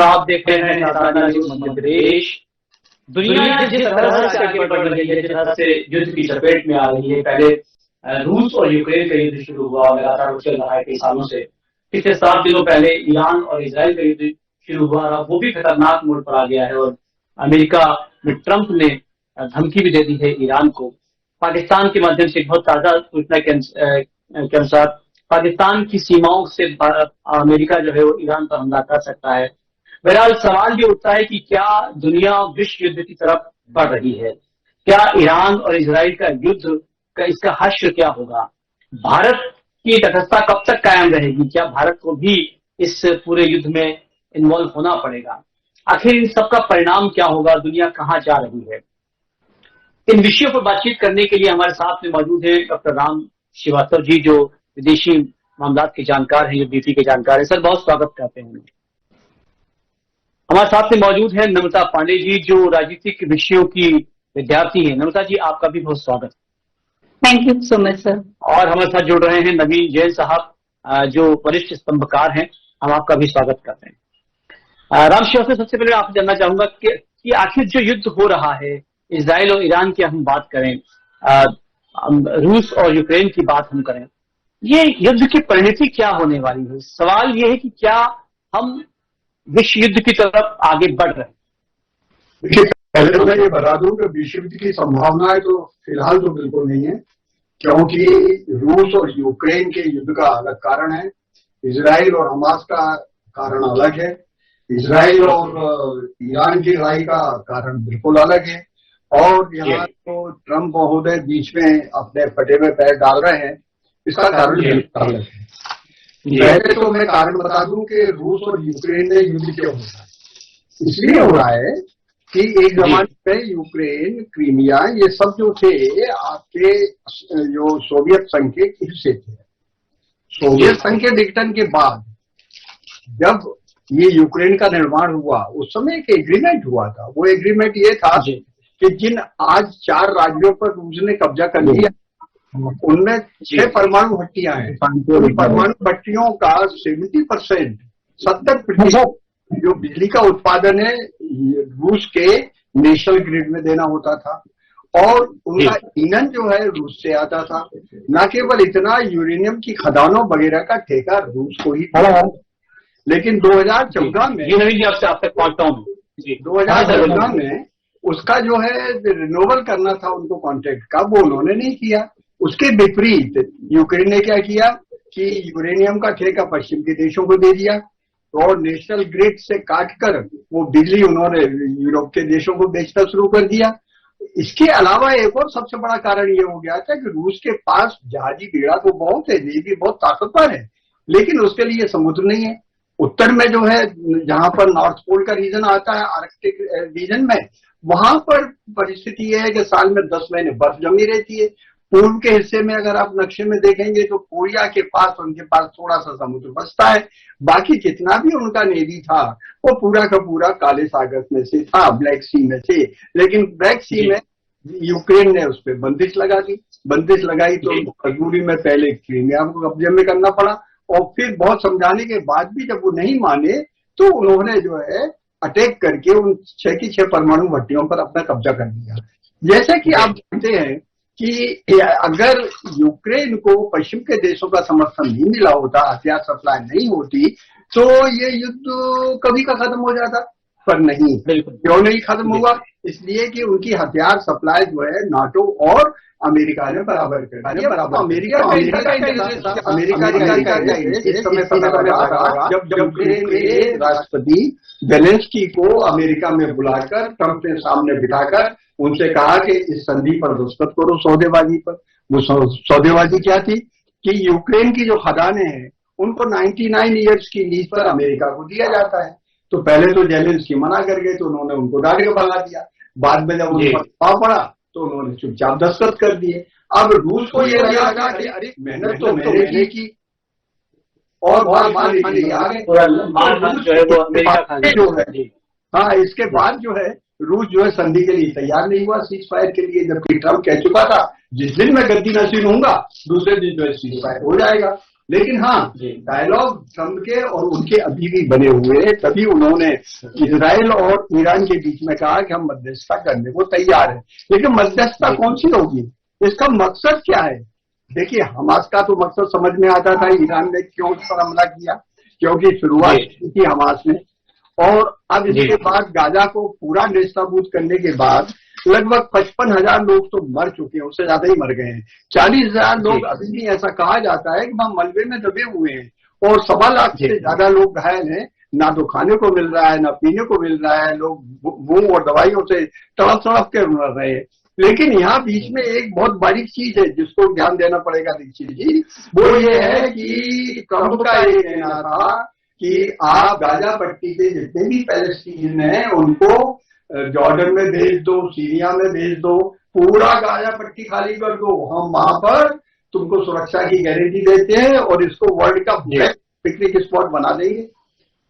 आप देख रहे हैं नाताना न्यूज़ मध्य प्रदेश। दुनिया जिस तरह से आगे बढ़ रही है, जिस तरह से युद्ध की चपेट में आ रही है। पहले रूस और यूक्रेन का युद्ध शुरू हुआ, लगातार वो चल रहा है कई सालों से। पिछले 7 दिनों पहले ईरान और इजराइल का युद्ध शुरू हुआ, वो भी खतरनाक मोड़ पर आ गया है। और अमेरिका में ट्रंप ने धमकी भी दे दी है ईरान को। पाकिस्तान के माध्यम से बहुत ताजा सूचना के अनुसार पाकिस्तान की सीमाओं से अमेरिका जो है वो ईरान पर हमला कर सकता है। बहरहाल सवाल ये उठता है कि क्या दुनिया विश्व युद्ध की तरफ बढ़ रही है? क्या ईरान और इजराइल का युद्ध का इसका हश्र क्या होगा? भारत की तटस्थता कब तक कायम रहेगी? क्या भारत को भी इस पूरे युद्ध में इन्वॉल्व होना पड़ेगा? आखिर इन सबका परिणाम क्या होगा? दुनिया कहाँ जा रही है? इन विषयों पर बातचीत करने के लिए हमारे साथ में मौजूद है डॉक्टर राम श्रीवास्तव जी, जो विदेशी मामलात के जानकार हैं, जो डीटी के जानकार हैं। सर, बहुत स्वागत करते हैं। हमारे साथ में मौजूद है नम्रता पांडे जी, जो राजनीतिक विषयों की विद्यार्थी हैं। नम्रता जी, आपका भी बहुत स्वागत। Thank you so much sir. और हमारे साथ जुड़ रहे हैं नवीन जैन साहब, जो वरिष्ठ स्तंभकार हैं। हम आपका भी स्वागत करते हैं। राम श्रीवास्तव, सबसे पहले आपसे जानना चाहूंगा कि आखिर जो युद्ध हो रहा है इजराइल और ईरान की हम बात करें, रूस और यूक्रेन की बात हम करें, ये युद्ध की परिणति क्या होने वाली है? सवाल ये है कि क्या हम विश्व युद्ध की तरफ आगे बढ़ रहे हैं? देखिए, पहले मैं ये बता दूं कि विश्व युद्ध की संभावनाएं तो फिलहाल तो बिल्कुल नहीं है, क्योंकि रूस और यूक्रेन के युद्ध का अलग कारण है, इजराइल और हमास का कारण अलग है, इजराइल और ईरान की लड़ाई का कारण बिल्कुल अलग है। और यहाँ तो ट्रंप महोदय बीच में अपने फटे में पैर डाल रहे हैं, इसका कारण बिल्कुल अलग है। पहले तो मैं कारण बता दूं कि रूस और यूक्रेन में युद्ध क्यों हो रहा है। इसलिए हो रहा है कि एक जमाने में यूक्रेन, क्रीमिया, ये सब जो थे आपके जो सोवियत संघ के हिस्से थे। सोवियत संघ के विघटन के बाद जब ये यूक्रेन का निर्माण हुआ, उस समय एक एग्रीमेंट हुआ था। वो एग्रीमेंट ये था कि जिन आज 4 राज्यों पर रूस ने कब्जा कर लिया, उनमें 6 परमाणु भट्टियां हैं। परमाणु भट्टियों का 70% जो बिजली का उत्पादन है रूस के नेशनल ग्रिड में देना होता था, और उनका ईंधन जो है रूस से आता था। न केवल इतना, यूरेनियम की खदानों वगैरह का ठेका रूस को ही था। लेकिन 2014 में 2014 में उसका जो है रिन्यूअल करना था उनको कॉन्ट्रैक्ट का, वो उन्होंने नहीं किया। उसके विपरीत यूक्रेन ने क्या किया कि यूरेनियम का ठेका पश्चिम के देशों को दे दिया, और नेशनल ग्रिड से काटकर वो बिजली उन्होंने यूरोप के देशों को बेचना शुरू कर दिया। इसके अलावा एक और सबसे बड़ा कारण ये हो गया था कि रूस के पास जहाजी बेड़ा तो बहुत है, नेवी बहुत ताकतवर है, लेकिन उसके लिए समुद्र नहीं है। उत्तर में जो है, जहां पर नॉर्थ पोल का रीजन आता है, आर्कटिक रीजन में, वहां पर परिस्थिति यह है कि साल में 10 महीने बर्फ जमी रहती है। पूर्व के हिस्से में अगर आप नक्शे में देखेंगे तो कोरिया के पास उनके पास थोड़ा सा समुद्र बसता है। बाकी जितना भी उनका नेवी था वो पूरा का पूरा काले सागर में से था, ब्लैक सी में से। लेकिन ब्लैक सी में यूक्रेन ने उस पर बंदिश लगा दी। बंदिश लगाई तो मजबूरी में पहले क्रीमिया को कब्जे में करना पड़ा, और फिर बहुत समझाने के बाद भी जब वो नहीं माने तो उन्होंने जो है अटैक करके उन 6 की 6 परमाणु भट्टियों पर अपना कब्जा कर लिया। जैसे कि आप जानते हैं कि अगर यूक्रेन को पश्चिम के देशों का समर्थन नहीं मिला होता, हथियार सप्लाई नहीं होती, तो ये युद्ध कभी का खत्म हो जाता। पर नहीं, क्यों नहीं खत्म हुआ? इसलिए कि उनकी हथियार सप्लाई जो है नाटो और अमेरिका ने बराबर कर दिया। अमेरिका जब यूक्रेन के राष्ट्रपति जेलेंस्की को अमेरिका में बुलाकर ट्रंप ने सामने बिठाकर उनसे कहा कि इस संधि पर दस्तखत करो, सौदेबाजी पर। वो सौदेबाजी क्या थी कि यूक्रेन की जो खदानें हैं उनको 99 ईयर्स की लीज पर अमेरिका को दिया जाता है। तो पहले तो जेलेंस्की मना कर गए, तो उन्होंने उनको डांट के भगा दिया। बाद में जब उनको दबाव पड़ा तो उन्होंने चुपचाप दस्तखत कर दिए। अब रूस को ये लगा कि अरे मेहनत तो मैंने की, और हाँ, इसके बाद जो है रूस जो है संधि के लिए तैयार नहीं हुआ, सीज फायर के लिए, जबकि ट्रंप कह चुका था जिस दिन मैं गद्दी नशीन हूंगा दूसरे दिन जो है सीज फायर हो जाएगा। लेकिन हाँ, जी। डायलॉग ट्रम्प के और उनके अभी भी बने हुए हैं। तभी उन्होंने इजराइल और ईरान के बीच में कहा कि हम मध्यस्थता करने को तैयार हैं। लेकिन मध्यस्थता कौन सी होगी, इसका मकसद क्या है? देखिए, हमास का तो मकसद समझ में आता था, ईरान ने क्यों उस पर हमला किया, क्योंकि शुरुआत की थी हमास ने। और अब इसके बाद गाजा को पूरा नेस्तनाबूद करने के बाद लगभग 55,000 लोग तो मर चुके हैं, उससे ज्यादा ही मर गए हैं। 40,000 लोग अभी भी ऐसा कहा जाता है कि वहां मलबे में दबे हुए हैं, और 1.25 लाख से ज्यादा लोग घायल हैं। ना तो खाने को मिल रहा है, ना पीने को मिल रहा है, लोग बूम और दवाइयों से तड़प तड़प के मर रहे हैं। लेकिन यहाँ बीच में एक बहुत बारीक चीज है जिसको ध्यान देना पड़ेगा दीक्षित जी, वो ये है कि ट्रम्प का ये कहना था कि आप गाजा पट्टी के जितने भी पैलेस्टीन हैं उनको जॉर्डन में भेज दो, सीरिया में भेज दो, पूरा गाजा पट्टी खाली कर दो, हम वहां पर तुमको सुरक्षा की गारंटी देते हैं और इसको वर्ल्ड का बेस्ट पिकनिक स्पॉट बना देंगे।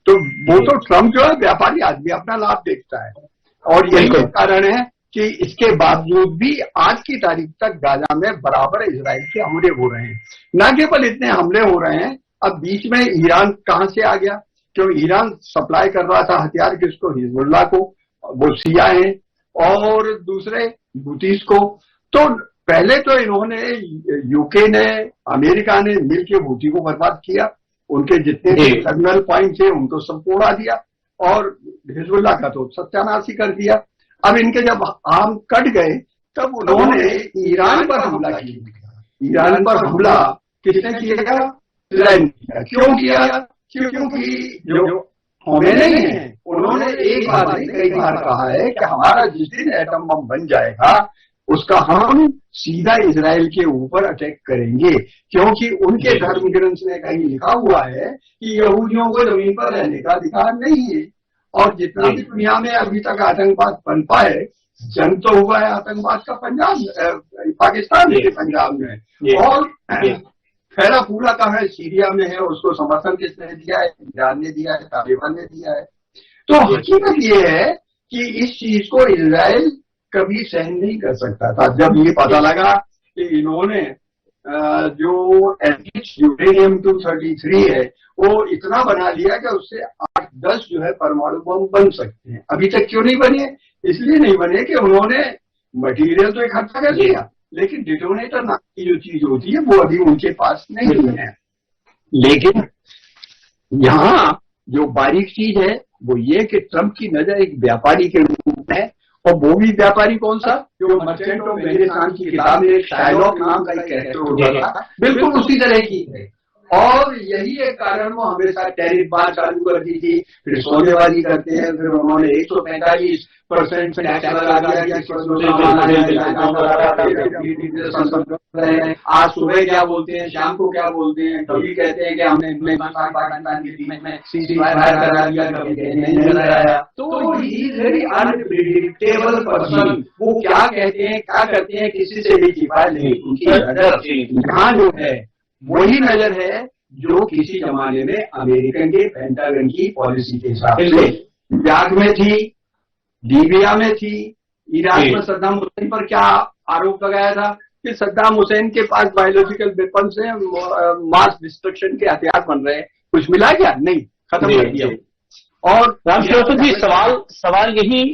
तो वो तो ट्रम्प जो है व्यापारी आदमी, अपना लाभ देखता है, और यही कारण है कि इसके बावजूद भी आज की तारीख तक गाजा में बराबर इजराइल के हमले हो रहे हैं। न केवल इतने हमले हो रहे हैं, अब बीच में ईरान कहां से आ गया, क्योंकि ईरान सप्लाई कर रहा था हथियार किसको, हिजबुल्लाह को, वो शिया है, और दूसरे हुतीस को। तो पहले तो इन्होंने, यूके ने, अमेरिका ने मिलकर हुती को बर्बाद किया, उनके जितने भी टर्मिनल पॉइंट थे उनको सब उड़ा दिया, और हिजबुल्लाह का तो सत्यानाश ही कर दिया। अब इनके जब आर्म कट गए तब उन्होंने ईरान पर हमला किया। ईरान पर हमला किसने किया? इजराइल ने किया। क्यों किया? क्योंकि जो खोमेनी है उन्होंने एक बार नहीं कई बार कहा है कि हमारा जिस दिन एटम बम बन जाएगा उसका हम सीधा इजराइल के ऊपर अटैक करेंगे, क्योंकि उनके धर्म ग्रंथ में कहीं लिखा हुआ है कि यहूदियों को जमीन पर रहने का अधिकार नहीं है। और जितना भी दुनिया में अभी तक आतंकवाद पनपा है, जन्म तो हुआ है आतंकवाद का पाकिस्तान के पंजाब में, और फैला फूला कहा है सीरिया में है, उसको समर्थन किसने दिया है? ईरान ने दिया है, तालिबान ने दिया है। तो हकीकत ये है कि इस चीज को इजराइल कभी सहन नहीं कर सकता था। जब ये पता लगा कि इन्होंने जो यूरेनियम 233 है वो इतना बना लिया कि उससे 8-10 जो है परमाणु बम बन सकते हैं। अभी तक क्यों नहीं बने? इसलिए नहीं बने कि उन्होंने मटेरियल तो इकट्ठा कर लिया, लेकिन डिटोनेटर नाम की जो चीज होती है वो अभी उनके पास नहीं है। लेकिन यहाँ जो बारीक चीज है वो ये कि ट्रम्प की नजर एक व्यापारी के रूप में है, और वो भी व्यापारी कौन सा, जो मर्चेंट ऑफ वेनिस की किताब में शाइलॉक नाम का एक कैरेक्टर होता था, बिल्कुल उसी तरह की है। और यही एक कारण वो हमेशा टैरिफ बात चालू कर दी थी, फिर सौदेबाजी करते हैं, फिर उन्होंने 145% टैक्स लगा दिया। आज सुबह क्या बोलते हैं, शाम को क्या बोलते हैं, कभी कहते हैं कि हमने पाकिस्तान के बीच में सीज़फायर करा दिया, कभी कहते हैं नहीं कराया। तो he is very unpredictable person, वो क्या कहते हैं क्या करते हैं किसी से भी छिपा नहीं। उनकी नजर यहाँ जो है वही नजर है जो किसी जमाने में अमेरिकन के पेंटागन की पॉलिसी के हिसाब से इराक में थी, लीबिया में थी। इराक में सद्दाम हुसैन पर क्या आरोप लगाया था कि सद्दाम हुसैन के पास बायोलॉजिकल वेपन्स हैं, मास डिस्ट्रक्शन के हथियार बन रहे हैं। कुछ मिला क्या? नहीं, खत्म कर दिया। और राम श्रीवास्तव जी,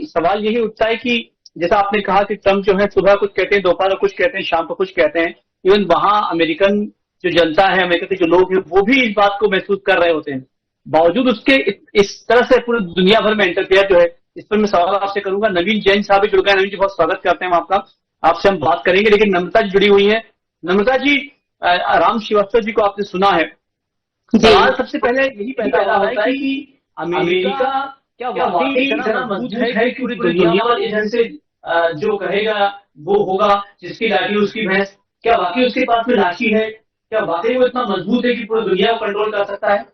सवाल यही उठता है कि जैसा आपने कहा कि ट्रम्प जो है सुबह कुछ कहते हैं, दोपहर कुछ कहते हैं, शाम को कुछ कहते हैं। इवन वहां अमेरिकन जो जनता है, अमेरिका के जो लोग हैं, वो भी इस बात को महसूस कर रहे होते हैं। बावजूद उसके इस तरह से पूरी दुनिया भर में इंटरफेयर जो है, इस पर मैं सवाल आपसे करूंगा। नवीन जैन साहब भी जुड़ गए। नवीन जी, बहुत स्वागत करते हैं आपका, आपसे हम बात करेंगे। लेकिन नम्रता जी जुड़ी हुई है। नम्रता जी, राम श्रीवास्तव जी को आपने सुना है, सवाल सबसे पहले यही पैदा होता है कि अमेरिका क्या वाकई इतना मजबूत है कि पूरी दुनिया पर जैसे जो कहेगा वो होगा, जिसकी लाठी उसकी भैंस? क्या वाकई उसके पास में लाठी है? क्या वाकई वो इतना मजबूत है कि पूरी दुनिया को कंट्रोल कर सकता है?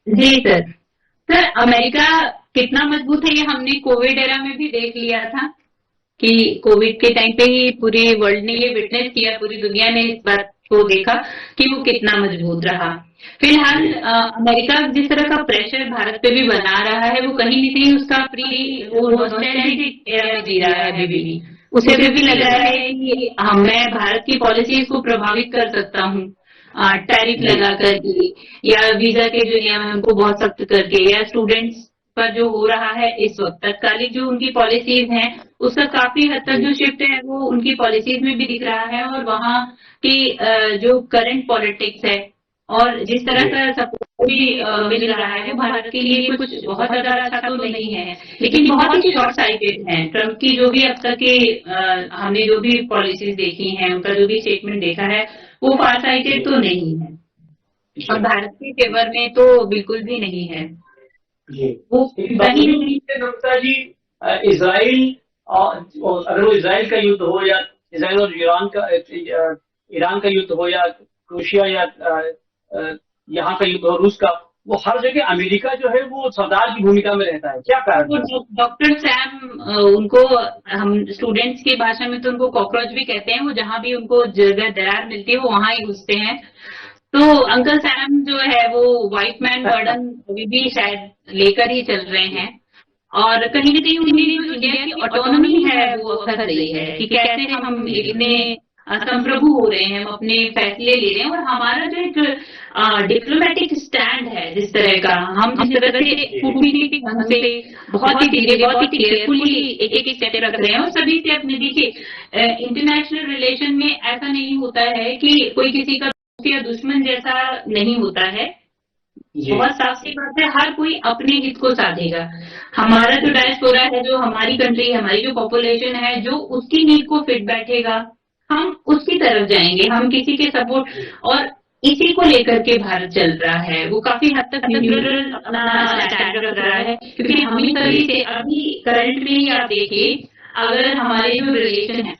जी सर, अमेरिका कितना मजबूत है ये हमने कोविड एरा में भी देख लिया था कि कोविड के टाइम पे ही पूरे वर्ल्ड ने ये विटनेस किया, पूरी दुनिया ने इस बात को देखा कि वो कितना मजबूत रहा। फिलहाल अमेरिका जिस तरह का प्रेशर भारत पे भी बना रहा है, वो कहीं न कहीं उसका प्री वो नॉस्टैल्जिक एरा में जी रहा है अभी भी। उसे भी लग रहा है कि मैं भारत की पॉलिसीज को प्रभावित कर सकता हूँ, टैरिफ लगा करके या वीजा के जो नियम है उनको बहुत सख्त करके, या स्टूडेंट्स पर जो हो रहा है इस वक्त तत्कालिक जो उनकी पॉलिसीज हैं उसका काफी हद तक जो शिफ्ट है वो उनकी पॉलिसीज में भी दिख रहा है, और वहाँ की जो करंट पॉलिटिक्स है और जिस तरह का सपोर्ट भी मिल रहा है वो भारत के लिए कुछ बहुत ज्यादा अच्छा तो नहीं है, लेकिन बहुत ही शॉर्ट साइटेड है। ट्रम्प की जो भी अब तक के हमने जो भी पॉलिसीज देखी हैं, उनका जो भी स्टेटमेंट देखा है वो फार साइटेड तो नहीं है, और भारत के फेवर में तो बिल्कुल भी नहीं है। वो कहीं नहीं नमस्ता जी, इसराइल और अगर वो इसराइल का युद्ध हो या इसराइल और ईरान का युद्ध हो या क्रोशिया या यहाँ का युद्ध हो रूस का, वो हर जगह अमेरिका जो है वो सरदार की भूमिका में रहता है, क्या कारण है? डॉक्टर सैम, उनको हम स्टूडेंट्स की भाषा में तो उनको कॉकरोच भी कहते हैं, वो जहाँ भी उनको जगह दरार मिलती है वो वहां ही घुसते हैं। तो अंकल सैम जो है वो व्हाइट मैन बर्डन अभी भी शायद लेकर ही चल रहे हैं, और कहीं न कहीं उनकी जो इंडिया की ऑटोनॉमी है वो खस रही है कि कैसे हम इतने संप्रभु हो रहे हैं, हम अपने फैसले ले रहे हैं, और हमारा जो एक डिप्लोमेटिक स्टैंड है जिस तरह का, हम जिस तरह से कूटनीतिक ढंग से बहुत ही धीरे बहुत ही केयरफुली एक एक स्टेप रख रहे हैं, और सभी स्टेप में देखिए इंटरनेशनल रिलेशन में ऐसा नहीं होता है कि कोई किसी का या दुश्मन जैसा नहीं होता है, बहुत साफ सी बात है, हर कोई अपने हित को साधेगा। हमारा जो डायस्पोरा है, जो हमारी कंट्री, हमारी जो पॉपुलेशन है, जो उसकी नीड को फिट बैठेगा हम उसकी तरफ जाएंगे, हम किसी के सपोर्ट, और इसी को लेकर के भारत चल रहा है, वो काफी हद तक न्यूट्रल अपना स्टैंड रख रहा है, क्योंकि हम ही सभी से अभी करंट में ही आप देखिए अगर हमारे जो रिलेशन है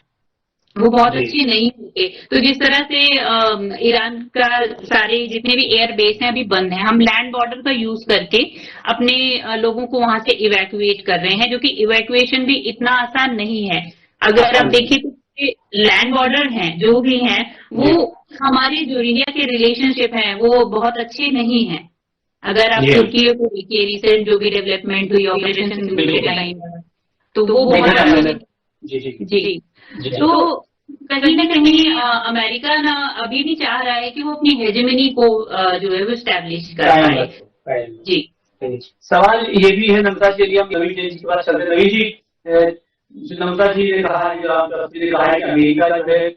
वो बहुत अच्छे नहीं होते, तो जिस तरह से ईरान का सारे जितने भी एयर बेस हैं अभी बंद हैं, हम लैंड बॉर्डर का यूज करके अपने लोगों को वहां से इवैक्यूएट कर रहे हैं, जो कि इवैक्यूएशन भी इतना आसान नहीं है। अगर आप देखिए तो लैंड बॉर्डर हैं जो भी हैं वो हमारे जो इंडिया के रिलेशनशिप हैं वो बहुत अच्छे नहीं हैं। अगर आप तुर्की को देखिए, रिसेंट जो भी डेवलपमेंट हुई ऑपरेशन सिंदूर के टाइम, तो वो बहुत जी। तो कहीं न कहीं अमेरिका ना अभी भी चाह रहा है कि वो अपनी हेजेमनी को जो है वो स्टैब्लिश कर पाए। जी, सवाल ये भी है नम्रता जी, यदि हम नवीन जी की बात चलते हैं, नवीन जी, नम्रता जी ने कहा है कि अमेरिका जो है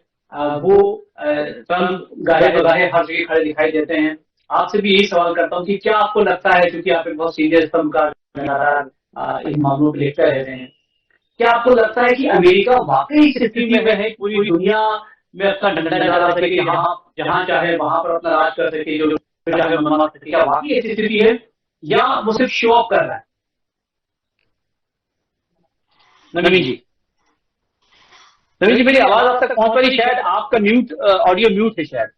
वो ट्रम्प गाहे बगाहे हर जगह खड़े दिखाई देते हैं। आपसे भी यही सवाल करता हूँ कि क्या आपको लगता है, क्योंकि आप एक बहुत सीरियस ट्रम्प का इन मामलों को देखते रहते हैं, क्या आपको लगता है कि अमेरिका वाकई स्थिति में है पूरी दुनिया में अपना डंडा लगा सके, जहां चाहे वहां पर अपना राज कर सके, जो चाहे मनवा सके, क्या वाकई ऐसी स्थिति है या वो सिर्फ शो ऑफ कर रहा है? नवीन जी मेरी आवाज आप तक पहुंच रही? शायद आपका म्यूट ऑडियो म्यूट है शायद।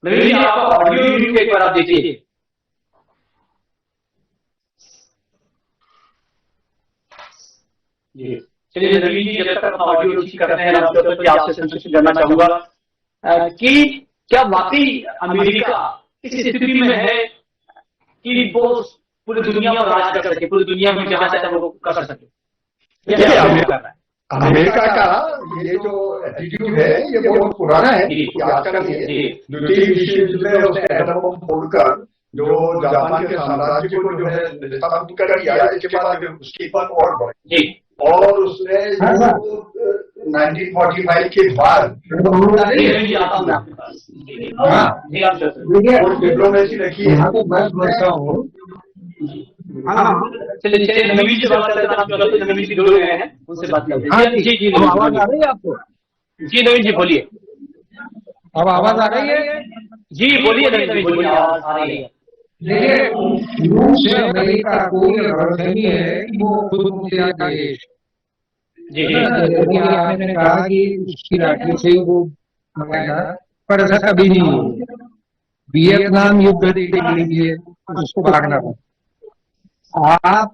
नवीन जी आपका ऑडियो म्यूट एक बार आप देखिए। जी चलिए नवीन जी, जब तक अपना ऑडियो ठीक करते हैं, आपसे संक्षिप्त करना चाहूंगा कि क्या वाकई अमेरिका इस स्थिति में है कि वो पूरी दुनिया पर राज कर सके, पूरी दुनिया में जहां चाहे वो कर सके? अमेरिका का ये जो एटीट्यूड है ये बहुत पुराना है, आज का नहीं है। द्वितीय विश्व युद्ध में उसने एटम बम फोड़कर जो जापान के साम्राज्य को जो है स्थापित कर दिया, इसके बाद उसकी पर और बढ़ी, और उसने 1945 के बाद डिप्लोमेसी रखी है। मैं समझता हूँ। चलिए नवीन जी बात करते हैं, नवीन जी जुड़ गए हैं, उनसे बात करते हैं। जी आवाज आ रही है आपको? जी नवीन जी बोलिए। अब आवाज आ रही है? जी बोलिए नवीन जी, बोलिए, आवाज आ रही है। देखिए, रूस से अमेरिका को ये भरोसा नहीं है कि वो खुद मुखिया देश, आपने कहा कि उसकी लाठी से वो मंगाएगा, पर ऐसा कभी नहीं होगा। वियतनाम युद्ध देख लीजिए, उसको भागना था। आप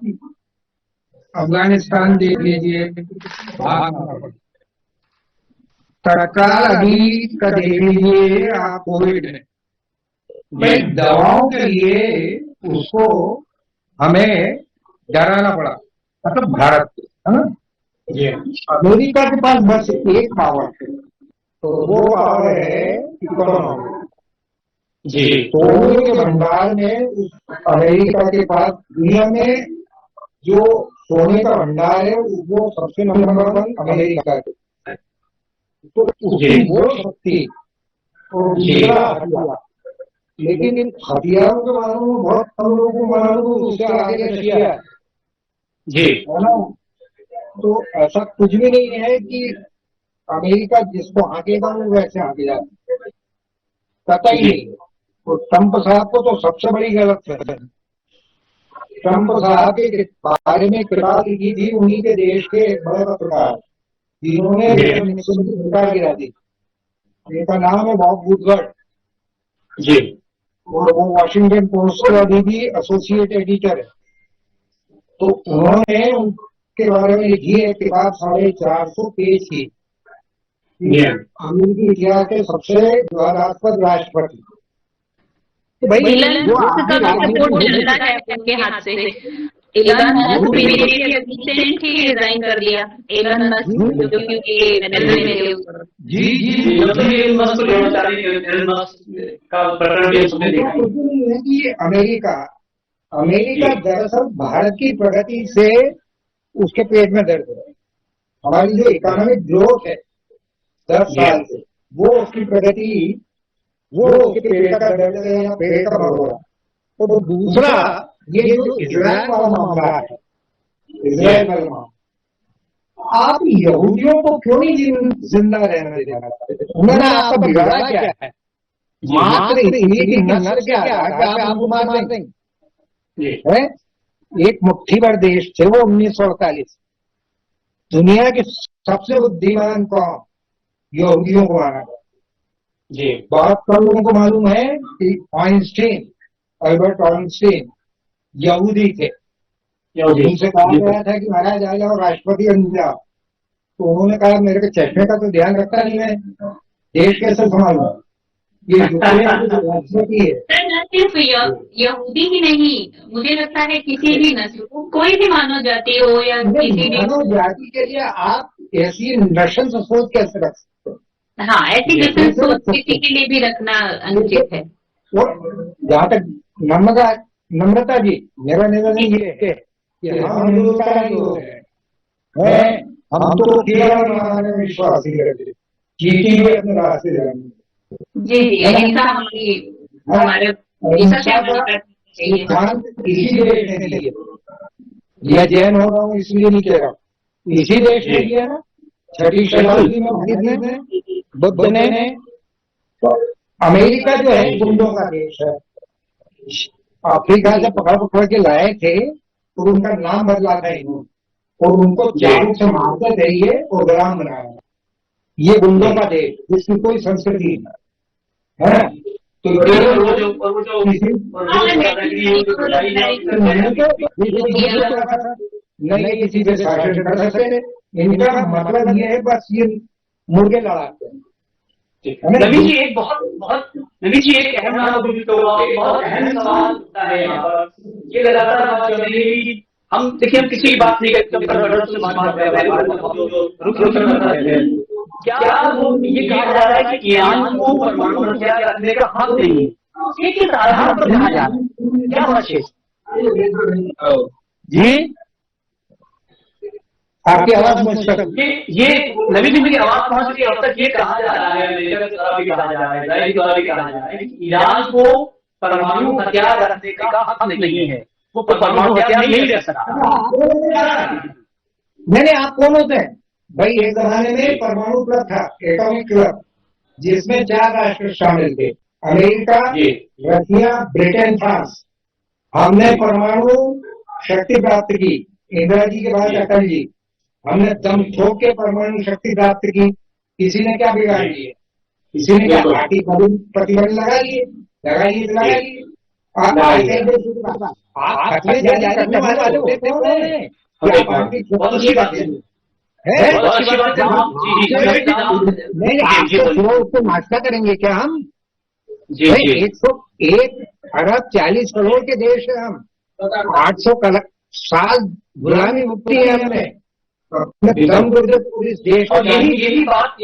अफगानिस्तान देख लीजिए, भागना था। तत्काल अभी का देख लीजिए आप कोविड में, भाई दवाओं के लिए उसको हमें डराना पड़ा, मतलब भारत को, है ना। जी अमेरिका के पास बस एक पावर है, तो वो पावर है इकोनॉमी। जी सोने के भंडार में अमेरिका के पास दुनिया में जो सोने का भंडार है वो सबसे नंबर 1 अमेरिका के, तो उसकी जी। वो शक्ति और दूसरा हथियार। लेकिन हथियारों के मामले में बहुत कम लोगों को मालूम है उससे आगे रशिया है जी ना। तो ऐसा कुछ भी नहीं है कि अमेरिका जिसको हाकेगा वो वैसे हाके जाता है, पता ही नहीं। तो ट्रंप साहब को तो सबसे बड़ी गलत फहमी, ट्रंप साहब के बारे में किताब लिखी थी उन्हीं के देश के एक बड़े पत्रकार जिन्होंने निक्सन की सरकार गिरा दी। उनका नाम है बॉब वुडवर्ड जी और वो वॉशिंगटन पोस्ट के अभी भी एसोसिएट एडिटर है। तो उन्होंने उनके बारे में लिखी है किताब 450 पेज की, अमेरिकी इतिहास के सबसे विवादास्पद राष्ट्रपति। तो भाई इलन जो मस्क का आगे भी सपोर्ट चलता है उनके हाथ से। इलन मस्क भी रिसेंट ही रिजाइन कर दिया। इलन मस्क जो कि वेनेजुएला में थे। जी जी जी मतलब ये मस्क को जोड़ना चाह रही है, एलन मस्क का प्रकरण भी हमने देखा है। कुछ नहीं है कि अमेरिका अमेरिका दरअसल भारत की प्रगति से उसके पेट में दर्द है। हमारी जो इकोनॉमिक ग्रोथ है 10 साल से, वो उसकी प्रगति, वो उसके पेट का दर्द है या पेट का भगोड़ा। तो दूसरा ये जो इजराइल वाला मामला है, इजराइल वाला मामला, आप यहूदियों को क्यों नहीं जिंदा रहने देना चाहते? उन्होंने आपका बिगाड़ा क्या है? मात्र इसलिए कि नस्ल के आधार पर आपको मार देंगे है। एक मुट्ठी भर देश थे वो 1948, दुनिया के सबसे बुद्धिमान कौम यहूदियों को माना गया। जी बहुत कम लोगों को मालूम है कि आइंस्टीन, अल्बर्ट आइंस्टीन यहूदी थे। उनसे कहा गया था कि मारा जाएगा और राष्ट्रपति बन जाओ, तो उन्होंने कहा मेरे को चश्मे का तो ध्यान रखता नहीं है, देश कैसे संभालूंगा। ये यूक्रेन की जो राष्ट्रपति है, सर न सिर्फ यहूदी ही नहीं, मुझे लगता है किसी भी नस्ल को, कोई भी मानव जाति हो या किसी भी मानव जाति के लिए आप ऐसी नशल सोच कैसे रख सकते हो? हाँ ऐसी डिफरेंस सोच किसी के लिए भी रखना अनुचित है। और जहाँ तक नम्रता जी, मेरा निवेदन ये है कि हम हिंदुस्तानी लोग हैं, हम तो केवल हमारे विश्वास ही करते, चीटी भी अपने रास्ते जाएंगे। जी जी अहिंसा हमारे सिद्धांत इसी देश ने दिए, या जैन हो रहा हूँ इसलिए नहीं कह रहा हूँ, इसी देश ने दिया ना। 6वीं शताब्दी में बुद्ध ने, तो अमेरिका जो है गुंडों का देश है। अफ्रीका से पकड़ पकड़ के लाए थे तो उनका नाम बदला था इन्होंने और उनको चाकू से मारते थे ये और गुलाम बनाया। ये गुंडों का देश जिसकी कोई संस्कृति नहीं है। तो नहीं किसी से शासन कर सकते, इनका मतलब ये है बस ये मुर्गे लड़ाते हैं। नबी जी एक नबी जी एक अहम बहुत अहम सवाल होता है यहाँ पर। ये लगातार बात चल रही है कि हम देखिए हम किसी की बात नहीं करते, क्या वो ये कहा जा रहा है कि ईरान को परमाणु हथियार रखने का हक नहीं है, किस आधार पर कहा जा रहा है, क्या वजह जी? आपकी आवाज मुझ तक ये नबी जी मेरी आवाज पहुंच रही है। अब तक ये कहा जा रहा है, अमेरिका के द्वारा भी कहा जा रहा है, इजराइल के द्वारा भी कहा जा रहा है कि ईरान को परमाणु हथियार रखने का हक नहीं है, वो परमाणु हथियार नहीं रख सकता। नहीं, आप कौन होते हैं भाई? एक जमाने में परमाणु क्लब था, एटॉमिक क्लब, जिसमें 4 राष्ट्र शामिल थे, अमेरिका, रशिया, ब्रिटेन, फ्रांस। हमने परमाणु शक्ति प्राप्त की, इंदिरा जी के बाद अटल जी, हमने दम ठोक के परमाणु शक्ति प्राप्त की। किसी ने क्या बिगाड़ दिया? किसी ने क्या पार्टी प्रतिबंध लगा लिए? आप करने वाले होते कौन हैं? बहुत अच्छी बात है, नहीं, आपको नाश्ता करेंगे क्या हम? जी जी 101 अरब 40 करोड़ के देश है हम, 800 साल गुलामी मुक्ति है हमने, अपने दम पूरे इस देश और यही बात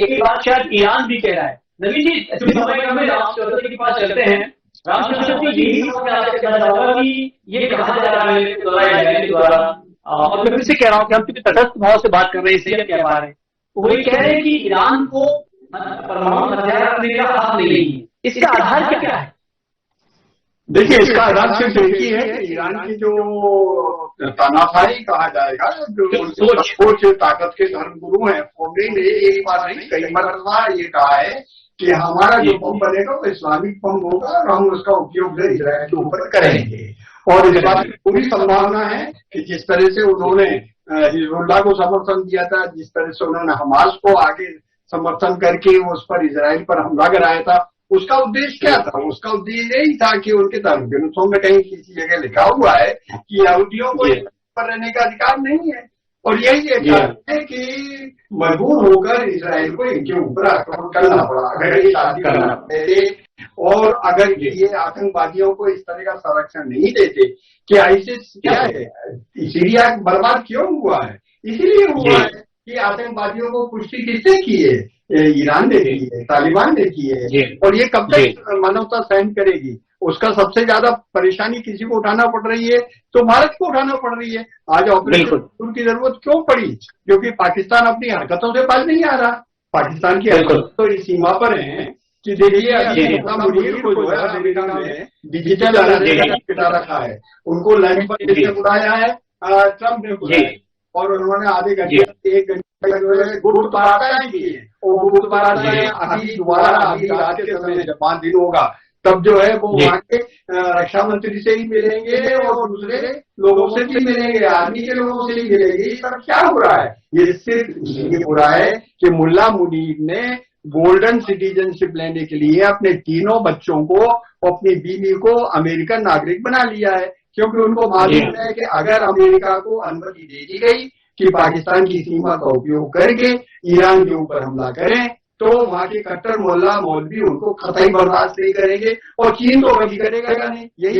शायद ईरान भी कह रहा है। नवीन जी, ऐसे समय में राम चौधरी के पास चलते हैं। राम चौधरी यही समझ आपसे कहना चाहूंगा कि ये कहा जा रहा है के द्वारा, और मैं फिर से कह रहा हूँ कि हम कितने तटस्थ भाव से बात कर रहे हैं, इसलिए कह पा रहे हैं। वो ये कह रहे हैं कि ईरान को परमाणु हथियार रखने का हक नहीं है। इसका आधार क्या है? देखिए, इसका आधार सिर्फ एक ही है कि ईरान की जो तानाशाही कहा जाएगा, जो सर्वोच्च ताकत के धर्मगुरु हैं, खोमेनी ने एक बार नहीं कई मरतबा ये कहा है कि हमारा जो बम बनेगा वो इस्लामिक बम होगा और हम उसका उपयोग इजराइल के ऊपर करेंगे। और इस बात की पूरी संभावना है कि जिस तरह से उन्होंने हिजबुल्लाह को समर्थन दिया था, जिस तरह से उन्होंने हमास को आगे समर्थन करके उस पर इजराइल पर हमला कराया था, उसका उद्देश्य क्या था? उसका उद्देश्य यही था कि उनके धर्म ग्रंथों में कहीं किसी जगह लिखा हुआ है कि यहूदियों को पर रहने का अधिकार नहीं है, और यही एक कारण है कि मजबूर होकर इजराइल को इनके ऊपर आक्रमण करना पड़ा। अगर ये शादी करना पड़े और अगर ये आतंकवादियों को इस तरह का संरक्षण नहीं देते, कि आईसिस क्या है, सीरिया बर्बाद क्यों हुआ है? इसीलिए हुआ है कि आतंकवादियों को पुष्टि किसने की है? ईरान ने की है, तालिबान ने की है, और ये कब तक मानवता सहन करेगी? उसका सबसे ज्यादा परेशानी किसी को उठाना पड़ रही है तो भारत को उठाना पड़ रही है। आज ऑपरेशन की जरूरत क्यों पड़ी? क्योंकि पाकिस्तान अपनी हरकतों से बाज नहीं आ रहा। पाकिस्तान की हरकत तो इस सीमा पर है कि देखिए मुनीर को जो है अमेरिका में डिजिटल पिटा रखा है, उनको लैंड पर उड़ाया है ट्रम्प ने बुलाया, और उन्होंने आधे घंटे 1 घंटे गुप्त वार्ताएं की है। और गुप्त वार्ताएं अभी दोबारा अभी रात के समय जब 5 दिन होगा तब जो है वो वहाँ के रक्षा मंत्री से ही मिलेंगे और दूसरे लोगों से भी मिलेंगे, आर्मी के लोगों से भी मिलेंगे। ये सब क्या हो रहा है? ये सिर्फ इसलिए हो रहा है कि मुल्ला मुनीर ने गोल्डन सिटीजनशिप लेने के लिए अपने तीनों बच्चों को, अपनी बीवी को अमेरिकन नागरिक बना लिया है, क्योंकि उनको मालूम है कि अगर अमेरिका को अनुमति दे दी गई कि पाकिस्तान की सीमा का उपयोग करके ईरान के ऊपर हमला करें, तो वहाँ के कट्टर मोल्ला मौलवी उनको कतई बर्दाश्त नहीं करेंगे, और चीन तो कभी करेगा नहीं। यही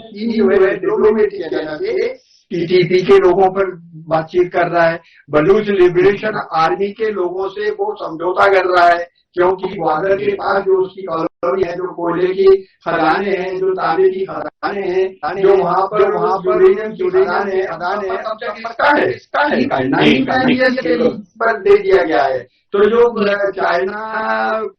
चीन जो है डिप्लोमेटिक एजेंडा से टीटीपी के लोगों पर बातचीत कर रहा है, बलूच लिबरेशन आर्मी के लोगों से वो समझौता कर रहा है, क्योंकि ग्वादर के पास जो उसकी कॉलोनी है, जो कोयले की खदानें हैं, जो तांबे की खदानें हैं, जो वहाँ पर यूरेनियम की खदान है, पर दे दिया गया है। तो जो चाइना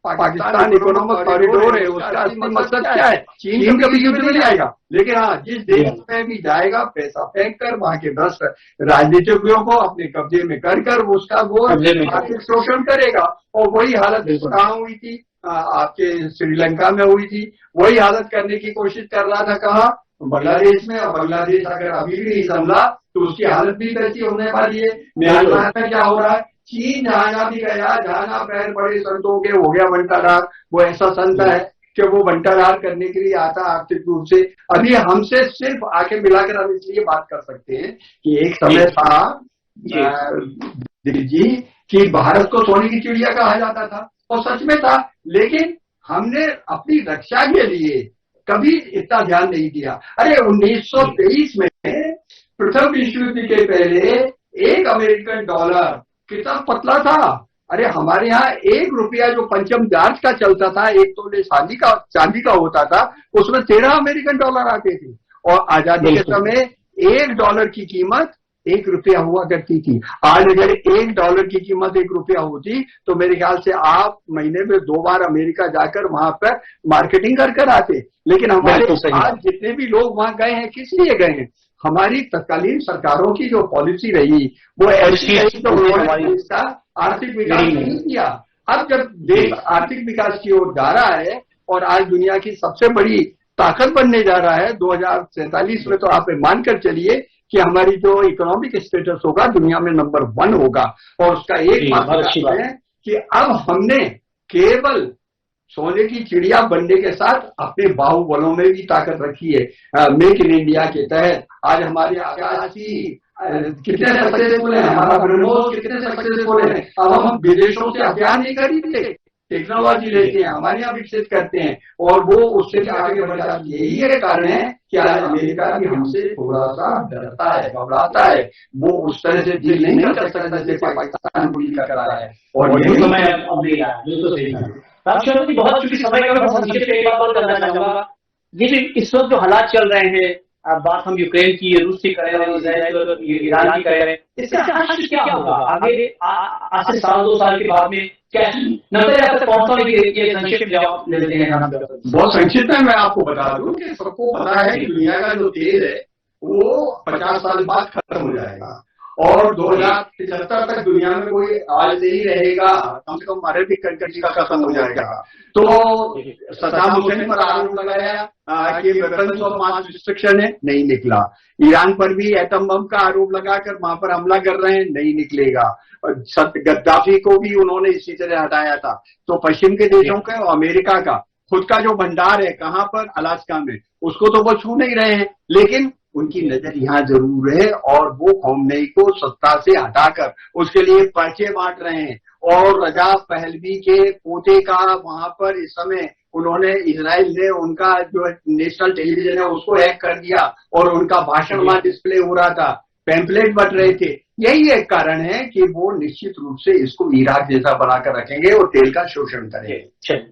पाकिस्तान इकोनॉमिक कॉरिडोर है, उसका असली मकसद क्या है? चीन कभी युद्ध में नहीं आएगा, लेकिन हाँ जिस देश में भी जाएगा पैसा फेंक कर वहाँ के भ्रष्ट राजनीतिज्ञों को अपने कब्जे में कर उसका वो आर्थिक शोषण करेगा। और वही हालत कहाँ हुई थी? आपके श्रीलंका में हुई थी। वही हालत करने की कोशिश कर रहा था कहाँ? बांग्लादेश में। और बांग्लादेश अगर अभी भी नहीं संभला तो उसकी हालत भी वैसी होने वाली है। म्यांमार में क्या हो रहा है? चीन जहां भी गया, जहां पैर पड़े संतों के हो गया बंटाधार। वो ऐसा संत है कि वो बंटाधार करने के लिए आता आर्थिक रूप से। अभी हमसे सिर्फ आके मिलाकर हम इसलिए बात कर सकते हैं कि एक समय था जी कि भारत को सोने की चिड़िया कहा जाता था, और सच में था, लेकिन हमने अपनी रक्षा के लिए कभी इतना ध्यान नहीं दिया। अरे 1923 में प्रथम विश्व युद्ध के पहले 1 अमेरिकन डॉलर कितना पतला था। अरे हमारे यहाँ 1 रुपया जो पंचम जार्ज का चलता था, 1 तोले चांदी का होता था, उसमें 13 अमेरिकन डॉलर आते थे। और आजादी के समय 1 डॉलर की कीमत 1 रुपया हुआ करती थी। आज अगर 1 डॉलर की कीमत 1 रुपया होती तो मेरे ख्याल से आप महीने में 2 बार अमेरिका जाकर वहां पर मार्केटिंग कर आते। लेकिन हमारे आज जितने भी लोग वहां गए हैं, किस लिए गए हैं? हमारी तत्कालीन सरकारों की जो पॉलिसी रही वो ऐसी रही तो उन्होंने इसका आर्थिक विकास नहीं किया। अब जब देश आर्थिक विकास की ओर जा रहा है और आज दुनिया की सबसे बड़ी ताकत बनने जा रहा है, 2047 में तो आप मानकर चलिए कि हमारी जो इकोनॉमिक स्टेटस होगा दुनिया में नंबर 1 होगा। और उसका एक बात है कि अब हमने केवल सोने की चिड़िया बनने के साथ अपने बाहुबलों में भी ताकत रखी है। मेक इन इंडिया के तहत आज हमारे आकाशी कितने सक्सेसफुल है, हमारा ब्रह्मोस कितने सक्सेसफुल है। अब हम विदेशों से हथियार नहीं खरीदते, टेक्नोलॉजी लेते हैं, हमारे यहाँ विकसित करते हैं और वो उससे भी आगे बढ़ जाती है। यही कारण है कि आज अमेरिका भी हमसे थोड़ा सा डरता है, घबराता है, वो उस तरह से डील नहीं कर सकता जैसे पाकिस्तान डील कर रहा है। और यही समय अब नहीं रहा है, बिल्कुल सही है। रामचंद्र जी, बहुत चूंकि समय का मैं संक्षिप्त एक बात और करना चाहूंगा, ये जो इस वक्त जो हालात चल रहे हैं, अब बात हम यूक्रेन की, रूस की करें, ईरान की करें, इसका हल क्या होगा आगे? आज से साल 2 साल के बाद में क्या नजर कौन सा ये संक्षिप्त जवाब ले लेते हैं? बहुत संक्षिप्त है, मैं आपको बता दूं कि सबको पता है कि दुनिया का जो तेल है वो 50 साल बाद खत्म हो जाएगा और 2075 तक दुनिया में कोई आज नहीं रहेगा, कम से कम अरेबिक कंट्री का खत्म हो जाएगा। तो सद्दाम हुसैन पर आरोप लगाया कि वेपन्स ऑफ मास डिस्ट्रक्शन है, नहीं निकला। ईरान पर भी एटम बम का आरोप लगाकर वहां पर हमला कर रहे हैं, नहीं निकलेगा। गद्दाफी को भी उन्होंने इसी तरह हटाया था। तो पश्चिम के देशों का और अमेरिका का खुद का जो भंडार है कहां पर, अलास्का में, उसको तो वो छू नहीं रहे हैं, लेकिन उनकी नजर यहाँ जरूर है और वो खोमनेई को सत्ता से हटाकर उसके लिए पर्चे बांट रहे हैं। और रजा पहलवी के पोते का वहां पर इस समय उन्होंने, इजराइल ने उनका जो नेशनल टेलीविजन है उसको हैक कर दिया और उनका भाषण वहां डिस्प्ले हो रहा था, पैम्पलेट बट रहे थे। यही एक कारण है कि वो निश्चित रूप से इसको इराक जैसा बनाकर रखेंगे और तेल का शोषण करेंगे।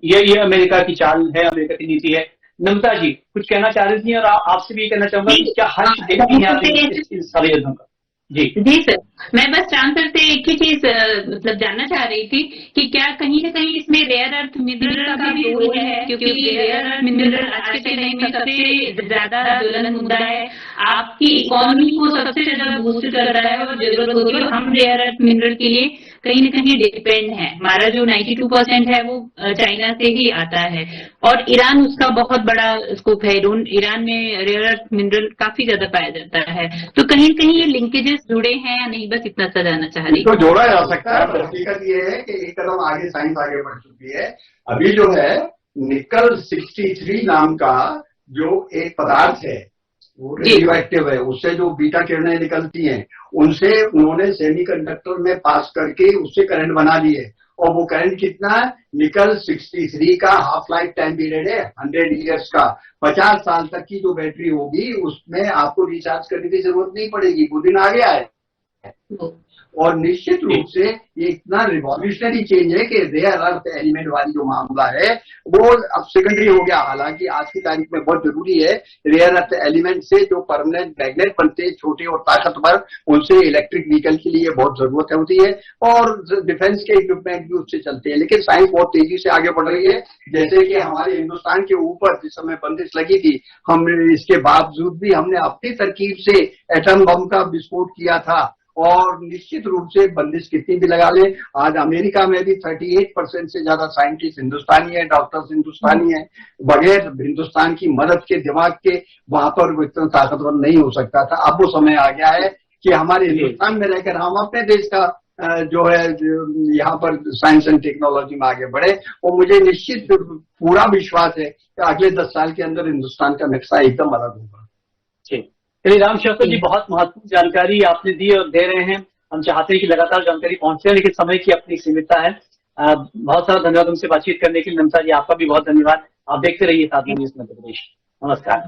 ये अमेरिका की चाल है, अमेरिका की नीति है। नम्रता जी कुछ कहना चाह रही थी और आपसे भी कहना चाहूंगा कि क्या हल देखती हैं आप इस सारे युद्धों का? जी सर, मैं बस ट्रांसफर से एक ही चीज मतलब जानना चाह रही थी कि क्या कहीं ना कहीं इसमें रेयर अर्थ मिनरल का भी रोल है, क्योंकि रेयर अर्थ मिनरल आज के टाइम में सबसे ज्यादा ज्वलन मुद्दा है, आपकी इकोनॉमी को सबसे ज्यादा बूस्ट कर रहा है और जरूरत होती है। हम रेयर अर्थ मिनरल के लिए कहीं ना कहीं डिपेंड है, हमारा जो 92% है वो चाइना से ही आता है और ईरान उसका बहुत बड़ा स्कोप है। ईरान में रेयर अर्थ मिनरल काफी ज्यादा पाया जाता है, तो कहीं ना कहीं ये लिंकेजेस जुड़े हैं या नहीं, बस इतना सा जानना चाह रही हूँ। तो जोड़ा जा सकता है। हकीकत ये है कि एक कदम आगे साइंस आगे बढ़ चुकी है। अभी जो है निकल 63 नाम का जो एक पदार्थ है वो रेडियो एक्टिव है, उससे जो बीटा किरणें निकलती हैं उनसे उन्होंने सेमीकंडक्टर में पास करके उससे करंट बना ली है। और वो करंट कितना है, निकल 63 का हाफ लाइफ टाइम पीरियड है 100 ईयर्स का। 50 साल तक की जो बैटरी होगी उसमें आपको रिचार्ज करने की जरूरत नहीं पड़ेगी। वो दिन आ गया है और निश्चित रूप से ये इतना रिवॉल्यूशनरी चेंज है कि रेयर अर्थ एलिमेंट वाली जो मामला है वो अब सेकेंडरी हो गया। हालांकि आज की तारीख में बहुत जरूरी है, रेयर अर्थ एलिमेंट से जो परमानेंट मैग्नेट बनते हैं छोटे और ताकतवर, उनसे इलेक्ट्रिक व्हीकल के लिए बहुत जरूरत होती है और डिफेंस के इक्विपमेंट भी उससे चलते हैं। लेकिन साइंस बहुत तेजी से आगे बढ़ रही है। जैसे कि हमारे हिंदुस्तान के ऊपर जिस समय बंदिश लगी थी, हमने इसके बावजूद भी हमने अपनी तरकीब से एटम बम का विस्फोट किया था। और निश्चित रूप से बंदिश कितनी भी लगा ले, आज अमेरिका में भी 38% से ज्यादा साइंटिस्ट हिंदुस्तानी है, डॉक्टर्स हिंदुस्तानी है। बगैर हिंदुस्तान की मदद के, दिमाग के, वहां पर इतना ताकतवर नहीं हो सकता था। अब वो समय आ गया है कि हमारे हिंदुस्तान में रहकर हम अपने देश का जो है यहाँ पर साइंस एंड टेक्नोलॉजी में आगे बढ़े। और मुझे निश्चित पूरा विश्वास है कि अगले 10 साल के अंदर हिंदुस्तान का नक्शा एकदम अलग होगा। चलिए रामशंकर जी, बहुत महत्वपूर्ण जानकारी आपने दी और दे रहे हैं। हम चाहते हैं कि लगातार जानकारी पहुंचते हैं, लेकिन समय की अपनी सीमितता है। बहुत सारा धन्यवाद उनसे बातचीत करने के लिए। नम्रता जी आपका भी बहुत धन्यवाद। आप देखते रहिए साथ में न्यूज़ मध्य प्रदेश। नमस्कार।